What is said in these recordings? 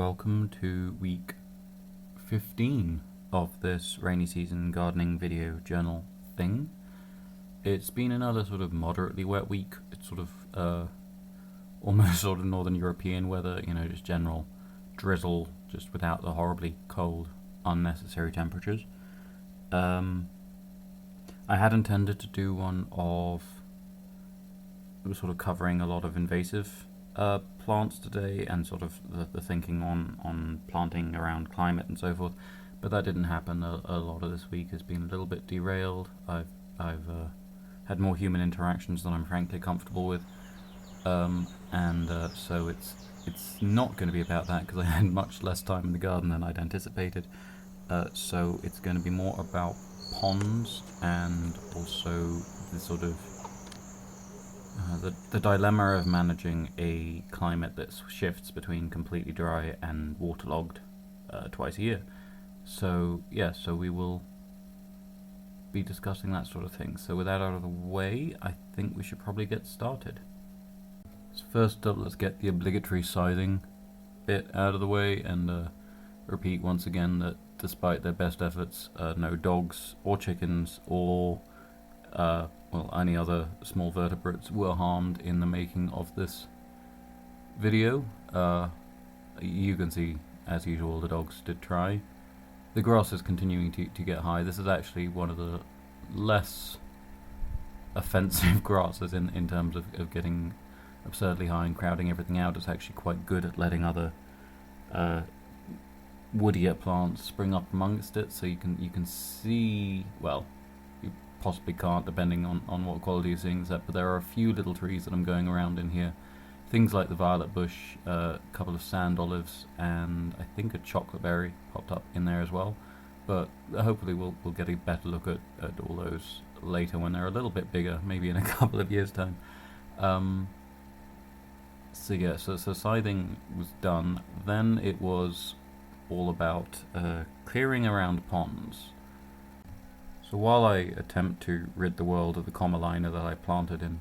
welcome to week 15 of this rainy season gardening video journal thing. It's been another sort of moderately wet week. It's sort of almost sort of northern European weather, just general drizzle, just without the horribly cold, unnecessary temperatures. I had intended to do one of sort of covering a lot of invasive plants today, and sort of the thinking on planting around climate and so forth, but that didn't happen. A lot of this week has been a little bit derailed. I've had more human interactions than I'm frankly comfortable with, so it's not going to be about that, because I had much less time in the garden than I'd anticipated. So it's going to be more about ponds, and also the sort of the dilemma of managing a climate that shifts between completely dry and waterlogged twice a year. So we will be discussing that sort of thing. So with that out of the way, I think we should probably get started. So first up, let's get the obligatory sizing bit out of the way, and repeat once again that despite their best efforts, no dogs or chickens or any other small vertebrates were harmed in the making of this video. You can see, as usual, the dogs did try. The grass is continuing to get high. This is actually one of the less offensive grasses in terms of getting absurdly high and crowding everything out. It's actually quite good at letting other woodier plants spring up amongst it, so you can see, well, you possibly can't depending on what quality you're seeing this at, but there are a few little trees that I'm going around in here. Things like the violet bush, a couple of sand olives, and I think a chocolate berry popped up in there as well. But hopefully we'll get a better look at all those later when they're a little bit bigger, maybe in a couple of years' time. So scything was done. Then it was all about clearing around ponds. So while I attempt to rid the world of the commelina that I planted in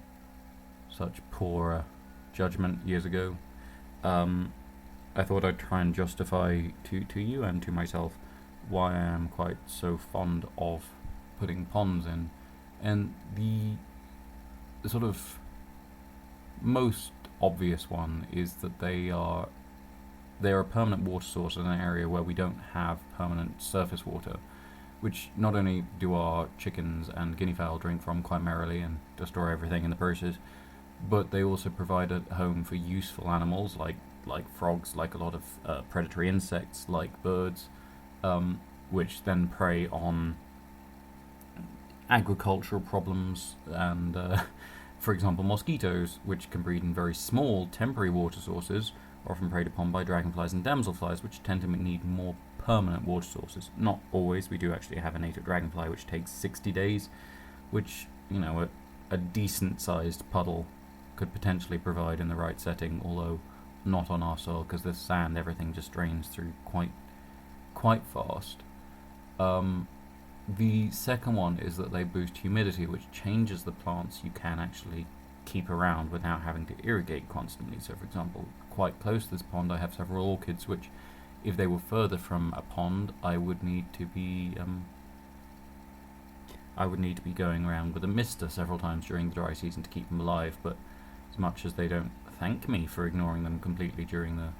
such poor judgment years ago, I thought I'd try and justify to you and to myself why I am quite so fond of putting ponds in. And the sort of most obvious one is that they're a permanent water source in an area where we don't have permanent surface water, which not only do our chickens and guinea fowl drink from quite merrily and destroy everything in the process, but they also provide a home for useful animals like frogs, like a lot of predatory insects, like birds, which then prey on agricultural problems, and for example mosquitoes, which can breed in very small temporary water sources, are often preyed upon by dragonflies and damselflies, which tend to need more permanent water sources. Not always. We do actually have a native dragonfly which takes 60 days, which, a decent sized puddle could potentially provide in the right setting, although not on our soil, because this sand, everything just drains through quite fast. The second one is that they boost humidity, which changes the plants you can actually keep around without having to irrigate constantly. So for example, quite close to this pond I have several orchids which, if they were further from a pond, I would need to be going around with a mister several times during the dry season to keep them alive. But as much as they don't thank me for ignoring them completely during the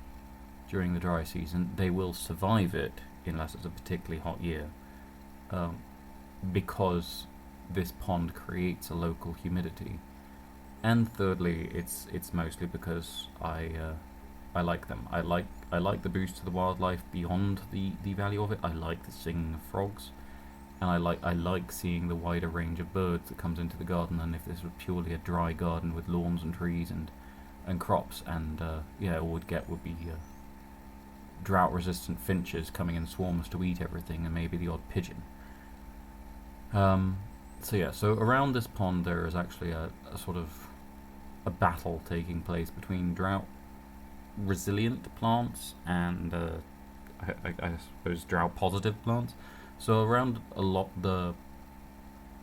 dry season, they will survive it unless it's a particularly hot year, because this pond creates a local humidity. And thirdly, it's mostly because I like them. I like the boost to the wildlife beyond the value of it. I like the singing of frogs, and I like seeing the wider range of birds that comes into the garden than if this was purely a dry garden with lawns and trees and crops. And all we'd get would be drought-resistant finches coming in swarms to eat everything, and maybe the odd pigeon. So around this pond there is actually a sort of a battle taking place between drought-resilient plants and I suppose drought-positive plants. So around a lot the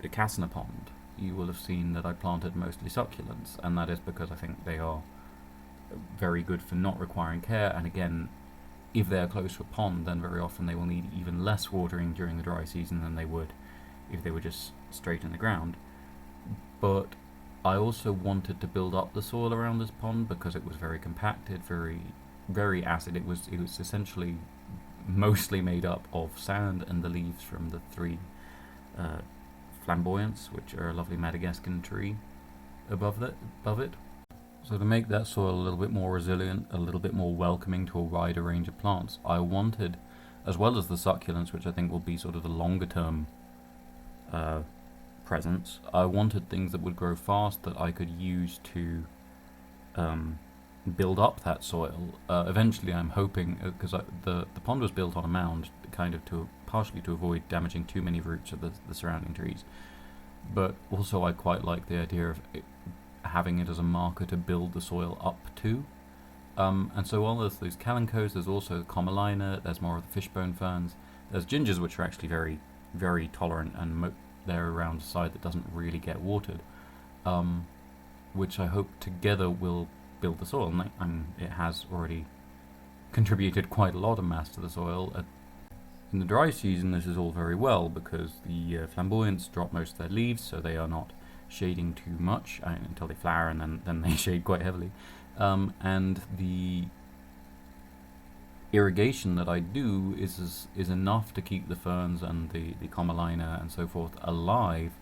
Cassina pond, you will have seen that I planted mostly succulents, and that is because I think they are very good for not requiring care, and again, if they're close to a pond, then very often they will need even less watering during the dry season than they would if they were just straight in the ground. But I also wanted to build up the soil around this pond because it was very compacted, very acid. It was essentially mostly made up of sand and the leaves from the 3 flamboyants, which are a lovely Madagascan tree above it. So to make that soil a little bit more resilient, a little bit more welcoming to a wider range of plants, I wanted, as well as the succulents, which I think will be sort of the longer term presence, I wanted things that would grow fast that I could use to build up that soil. Eventually I'm hoping, because the pond was built on a mound, kind of partially to avoid damaging too many roots of the surrounding trees, but also I quite like the idea of having it as a marker to build the soil up to. And so while there's those calincos, there's also commelina, there's more of the fishbone ferns, there's gingers, which are actually very, very tolerant, and they're around a side that doesn't really get watered, which I hope together will build the soil. And it has already contributed quite a lot of mass to the soil. In the dry season, this is all very well because the flamboyants drop most of their leaves, so they are not shading too much until they flower, and then they shade quite heavily. And the irrigation that I do is enough to keep the ferns and the commelina and so forth alive,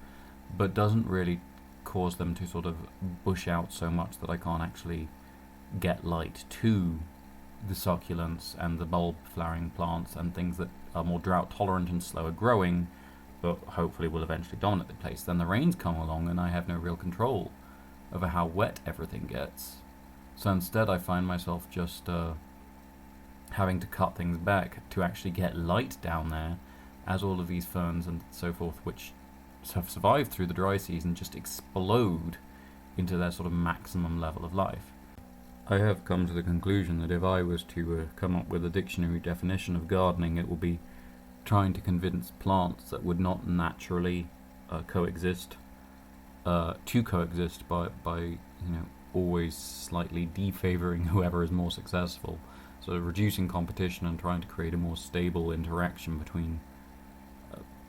but doesn't really cause them to sort of bush out so much that I can't actually get light to the succulents and the bulb flowering plants and things that are more drought tolerant and slower growing, but hopefully will eventually dominate the place. Then the rains come along and I have no real control over how wet everything gets. So instead I find myself just having to cut things back to actually get light down there, as all of these ferns and so forth, which have survived through the dry season, just explode into their sort of maximum level of life. I have come to the conclusion that if I was to come up with a dictionary definition of gardening, it will be trying to convince plants that would not naturally coexist to coexist by always slightly defavoring whoever is more successful. So reducing competition and trying to create a more stable interaction between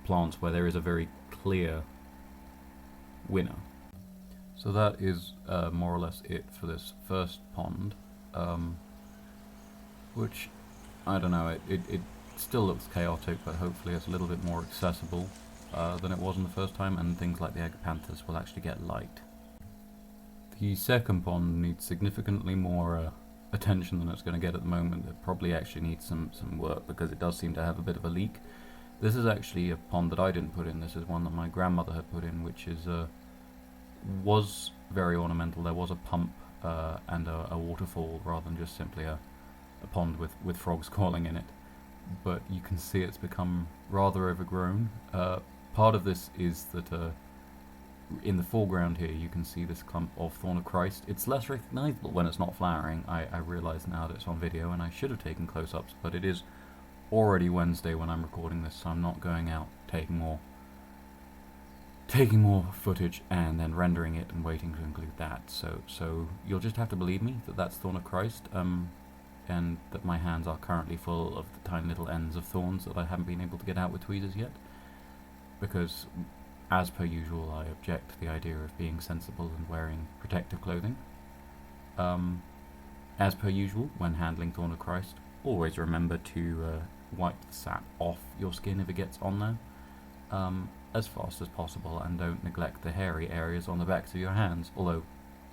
plants where there is a very clear winner. So that is more or less it for this first pond, which, I don't know, it still looks chaotic, but hopefully it's a little bit more accessible than it was in the first time, and things like the agapanthus will actually get light. The second pond needs significantly more attention than it's going to get at the moment. It probably actually needs some work because it does seem to have a bit of a leak. This is actually a pond that I didn't put in. This is one that my grandmother had put in, which was very ornamental. There was a pump and a waterfall rather than just simply a pond with frogs calling in it. But you can see it's become rather overgrown. Part of this is that in the foreground here you can see this clump of Thorn of Christ. It's less recognizable when it's not flowering. I realise now that it's on video and I should have taken close-ups, but it is already Wednesday when I'm recording this, so I'm not going out taking more footage and then rendering it and waiting to include that. So you'll just have to believe me that that's Thorn of Christ, and that my hands are currently full of the tiny little ends of thorns that I haven't been able to get out with tweezers yet, because as per usual I object to the idea of being sensible and wearing protective clothing. As per usual, when handling Thorn of Christ, always remember to wipe the sap off your skin if it gets on there as fast as possible, and don't neglect the hairy areas on the backs of your hands, although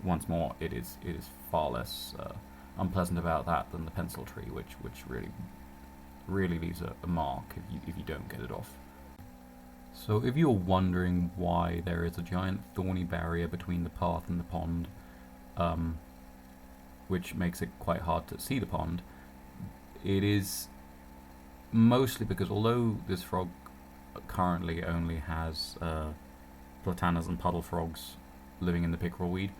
once more it is far less unpleasant about that than the pencil tree, which really leaves a mark if you don't get it off. So if you're wondering why there is a giant thorny barrier between the path and the pond, which makes it quite hard to see the pond, it is mostly because although this frog currently only has platanas and puddle frogs living in the pickerel weed,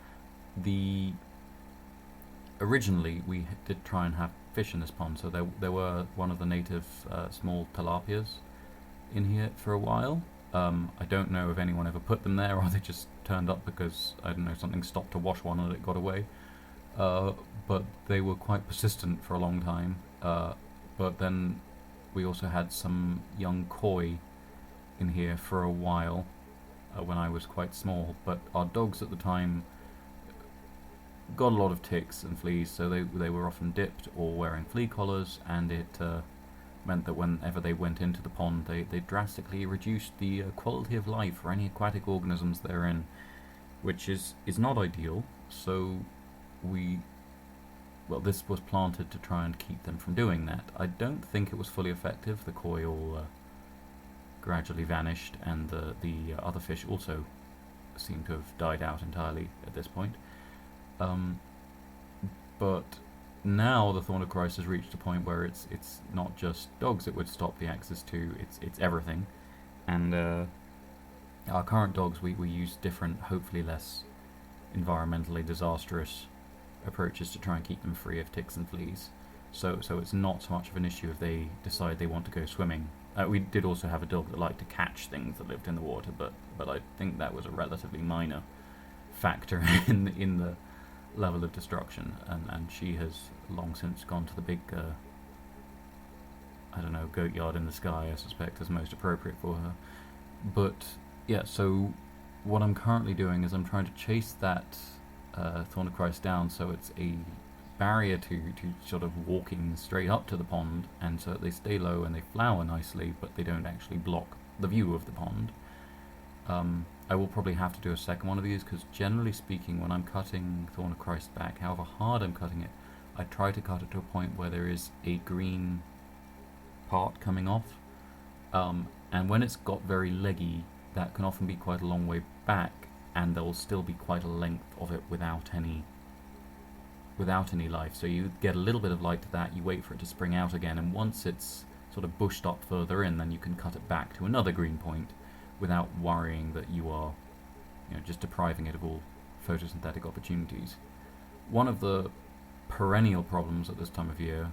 originally we did try and have fish in this pond, so there were one of the native small tilapias in here for a while. I don't know if anyone ever put them there or they just turned up because, I don't know, something stopped to wash one and it got away. But they were quite persistent for a long time. but then we also had some young koi in here for a while when I was quite small, but our dogs at the time got a lot of ticks and fleas, so they were often dipped or wearing flea collars, and it meant that whenever they went into the pond, they drastically reduced the quality of life for any aquatic organisms they're in, which is not ideal. So this was planted to try and keep them from doing that. I don't think it was fully effective. The koi all gradually vanished, and the other fish also seem to have died out entirely at this point. But now the Thorn of Christ has reached a point where it's not just dogs it would stop the access to, it's everything. And our current dogs, we use different, hopefully less environmentally disastrous approaches to try and keep them free of ticks and fleas. So it's not so much of an issue if they decide they want to go swimming. We did also have a dog that liked to catch things that lived in the water, but I think that was a relatively minor factor in the level of destruction, and she has long since gone to the big goat yard in the sky, I suspect, is most appropriate for her. But yeah, so what I'm currently doing is I'm trying to chase that Thorn of Christ down, so it's a barrier to sort of walking straight up to the pond, and so that they stay low and they flower nicely, but they don't actually block the view of the pond. I will probably have to do a second one of these, because generally speaking, when I'm cutting Thorn of Christ back, however hard I'm cutting it, I try to cut it to a point where there is a green part coming off, and when it's got very leggy, that can often be quite a long way back, and there will still be quite a length of it without any life. So you get a little bit of light to that, you wait for it to spring out again, and once it's sort of bushed up further in, then you can cut it back to another green point without worrying that you are just depriving it of all photosynthetic opportunities. One of the perennial problems at this time of year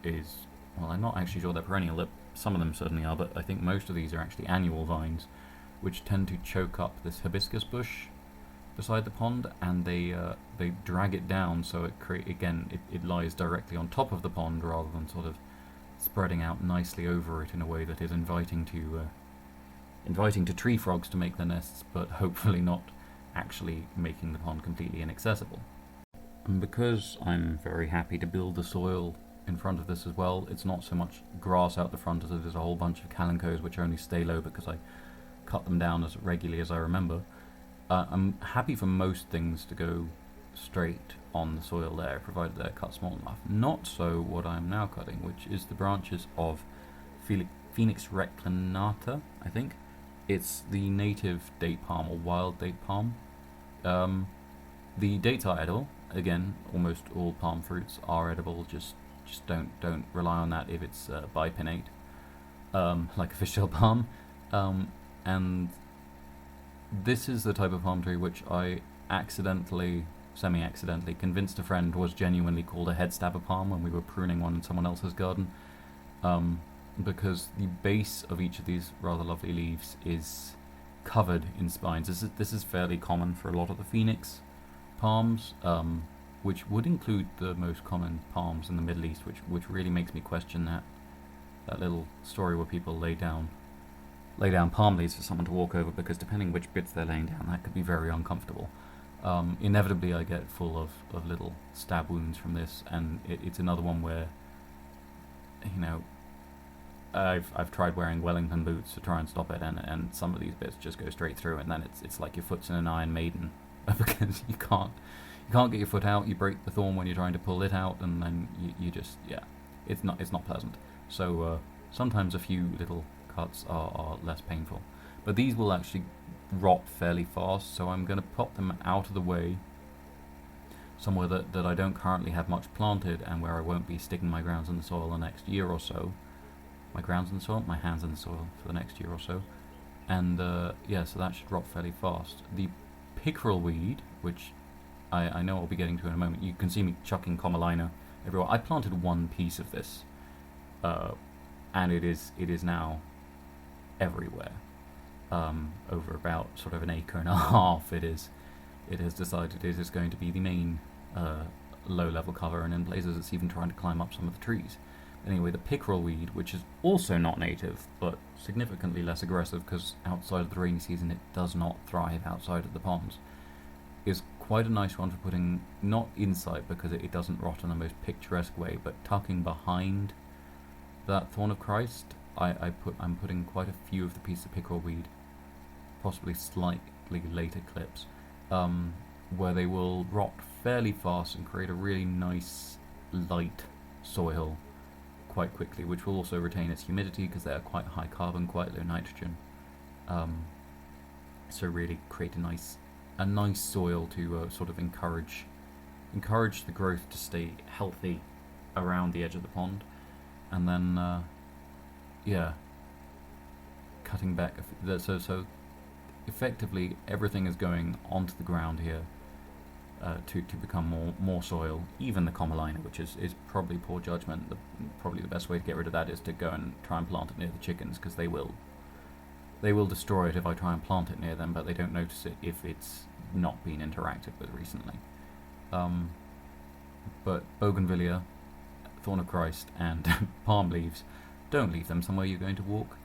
is, well, I'm not actually sure they're perennial, some of them certainly are, but I think most of these are actually annual vines, which tend to choke up this hibiscus bush beside the pond, and they drag it down, so it lies directly on top of the pond rather than sort of spreading out nicely over it in a way that is inviting to tree frogs to make their nests, but hopefully not actually making the pond completely inaccessible. And because I'm very happy to build the soil in front of this as well, it's not so much grass out the front as it is a whole bunch of calincos which only stay low because I cut them down as regularly as I remember. I'm happy for most things to go straight on the soil there, provided they're cut small enough. Not so what I'm now cutting, which is the branches of Phoenix reclinata, I think. It's the native date palm, or wild date palm. The dates are edible. Again, almost all palm fruits are edible. Just don't rely on that if it's bipinnate, like a fishtail palm. And this is the type of palm tree which I semi-accidentally convinced a friend was genuinely called a Headstabber palm when we were pruning one in someone else's garden. Because the base of each of these rather lovely leaves is covered in spines. This is fairly common for a lot of the Phoenix palms, which would include the most common palms in the Middle East, which really makes me question that little story where people lay down palm leaves for someone to walk over, because depending which bits they're laying down, that could be very uncomfortable. Inevitably I get full of little stab wounds from this, and it's another one where I've tried wearing Wellington boots to try and stop it, and some of these bits just go straight through, and then it's like your foot's in an Iron Maiden because you can't get your foot out. You break the thorn when you're trying to pull it out, and then you just it's not pleasant. So sometimes a few little cuts are less painful, but these will actually rot fairly fast. So I'm going to pop them out of the way somewhere that I don't currently have much planted, and where I won't be sticking my grounds in the soil the next year or so. My grounds in the soil, my hands in the soil for the next year or so. And so that should rot fairly fast. The pickerel weed, which I know I'll be getting to in a moment, you can see me chucking commelina everywhere. I planted one piece of this, and it is now everywhere. Over about sort of an acre and a half, it has decided it is going to be the main low-level cover, and in places it's even trying to climb up some of the trees. Anyway, the pickerel weed, which is also not native, but significantly less aggressive because outside of the rainy season it does not thrive outside of the ponds, is quite a nice one for putting, not inside because it doesn't rot in the most picturesque way, but tucking behind that Thorn of Christ. I'm putting quite a few of the pieces of pickerel weed, possibly slightly later clips, where they will rot fairly fast and create a really nice light soil quite quickly, which will also retain its humidity because they are quite high carbon, quite low nitrogen. So really create a nice soil to sort of encourage the growth to stay healthy around the edge of the pond, and then cutting back. So effectively everything is going onto the ground here to become more soil. Even the commelina, which is probably poor judgment. Probably the best way to get rid of that is to go and try and plant it near the chickens, because they will destroy it if I try and plant it near them, but they don't notice it if it's not been interacted with recently. But bougainvillea, Thorn of Christ, and palm leaves, don't leave them somewhere you're going to walk.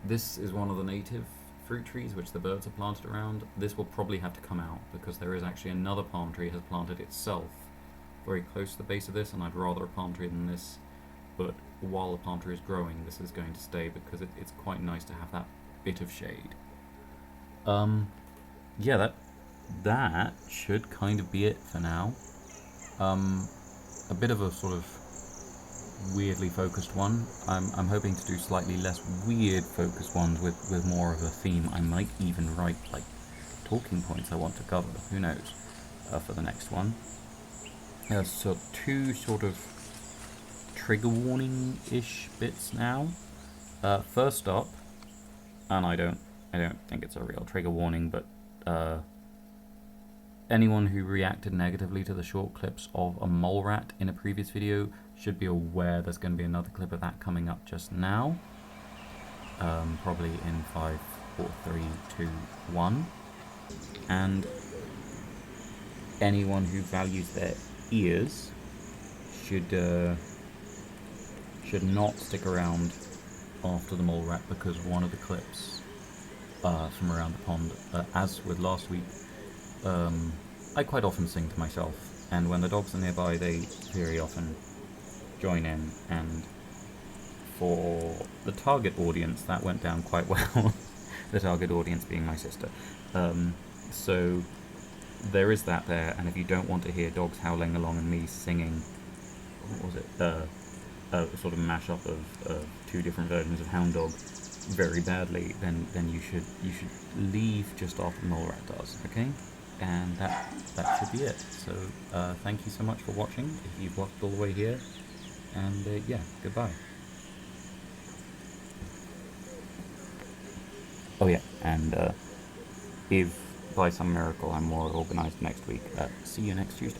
This is one of the native fruit trees which the birds have planted around. This will probably have to come out because there is actually another palm tree has planted itself very close to the base of this, and I'd rather a palm tree than this. But while the palm tree is growing, this is going to stay because it's quite nice to have that bit of shade. Yeah, that should kind of be it for now. A bit of a sort of weirdly focused one. I'm hoping to do slightly less weird focused ones with more of a theme. I might even write like talking points I want to cover, who knows, for the next one. So two sort of trigger warning-ish bits now. First up, and I don't think it's a real trigger warning, but anyone who reacted negatively to the short clips of a molerat in a previous video should be aware there's going to be another clip of that coming up just now. Probably in 5, 4, 3, 2, 1. And anyone who values their ears should not stick around after the molerat, because one of the clips from around the pond, as with last week, I quite often sing to myself, and when the dogs are nearby they very often join in, and for the target audience that went down quite well. The target audience being my sister. So there is that there, and if you don't want to hear dogs howling along and me singing, what was it, a sort of mashup of two different versions of Hound Dog very badly, then you should leave just after the molerat does, okay? And that should be it. So thank you so much for watching, if you've watched all the way here, and yeah, goodbye. Oh yeah, and if by some miracle I'm more organised next week, see you next Tuesday.